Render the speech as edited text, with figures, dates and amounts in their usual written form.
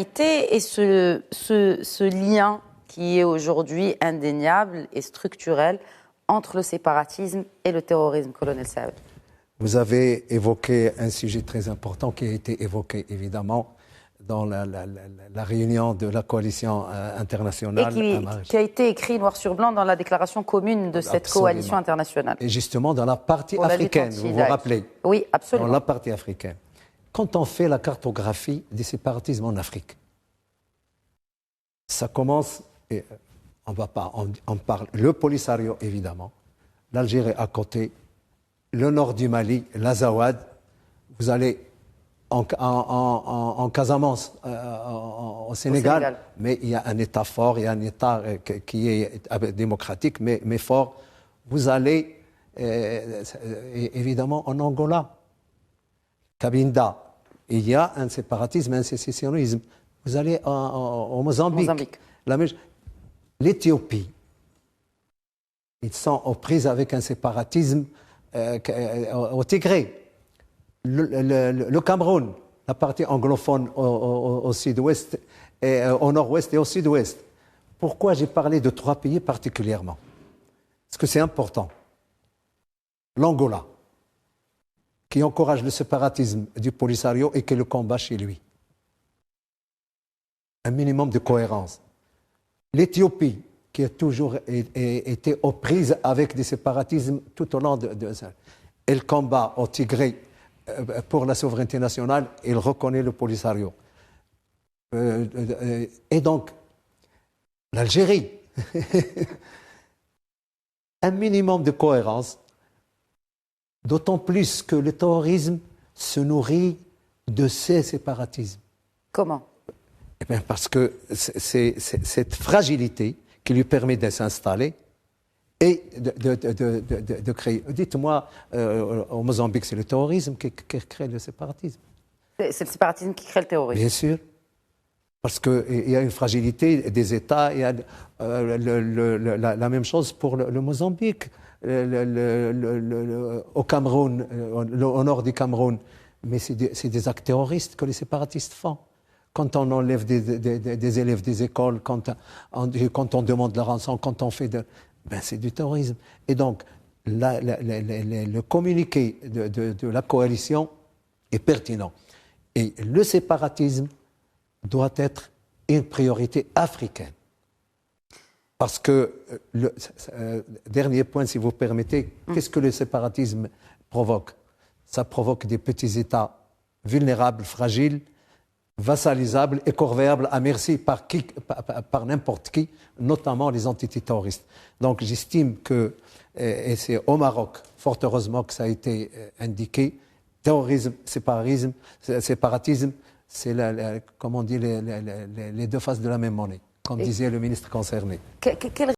Et ce lien qui est aujourd'hui indéniable et structurel entre le séparatisme et le terrorisme, colonel Saoud. Vous avez évoqué un sujet très important qui a été évoqué évidemment dans la réunion de la coalition internationale. Et qui a été écrit noir sur blanc dans la déclaration commune de cette coalition internationale. Et justement dans la partie africaine, vous vous rappelez? Oui, absolument. Dans la partie africaine. Quand on fait la cartographie des séparatismes en Afrique, ça commence, et on parle, le Polisario évidemment, l'Algérie à côté, le nord du Mali, l'Azawad, vous allez en Casamance, au Sénégal, mais il y a un État fort, il y a un État qui est démocratique, mais fort. Vous allez évidemment en Angola, Cabinda, il y a un séparatisme, un sécessionnisme. Vous allez au Mozambique. L'Éthiopie, ils sont aux prises avec un séparatisme au Tigré. Le Cameroun, la partie anglophone au sud-ouest, au nord-ouest et au sud-ouest. Pourquoi j'ai parlé de 3 pays particulièrement? Parce que c'est important. L'Angola, qui encourage le séparatisme du Polisario et qui le combat chez lui. Un minimum de cohérence. L'Éthiopie, qui a toujours été aux prises avec des séparatismes tout au long de ça. Elle combat au Tigré pour la souveraineté nationale, il reconnaît le Polisario. Et donc, l'Algérie, un minimum de cohérence, d'autant plus que le terrorisme se nourrit de ces séparatismes. Comment? Eh bien parce que c'est cette fragilité qui lui permet de s'installer et de créer. Dites-moi, au Mozambique, c'est le terrorisme qui crée le séparatisme. C'est le séparatisme qui crée le terrorisme. Bien sûr. Parce qu'il y a une fragilité des États. Il y a la même chose pour le Mozambique, au Cameroun, au nord du Cameroun. Mais c'est des actes terroristes que les séparatistes font. Quand on enlève des élèves des écoles, quand on demande la rançon, quand on fait c'est du terrorisme. Et donc, le communiqué de la coalition est pertinent. Et le séparatisme doit être une priorité africaine. Parce que, dernier point, si vous permettez, qu'est-ce que le séparatisme provoque? Ça provoque des petits États vulnérables, fragiles, vassalisables et corvéables à merci par n'importe qui, notamment les entités terroristes. Donc j'estime que, et c'est au Maroc, fort heureusement que ça a été indiqué, terrorisme, séparatisme, c'est comme on dit, les deux faces de la même monnaie, comme disait le ministre concerné.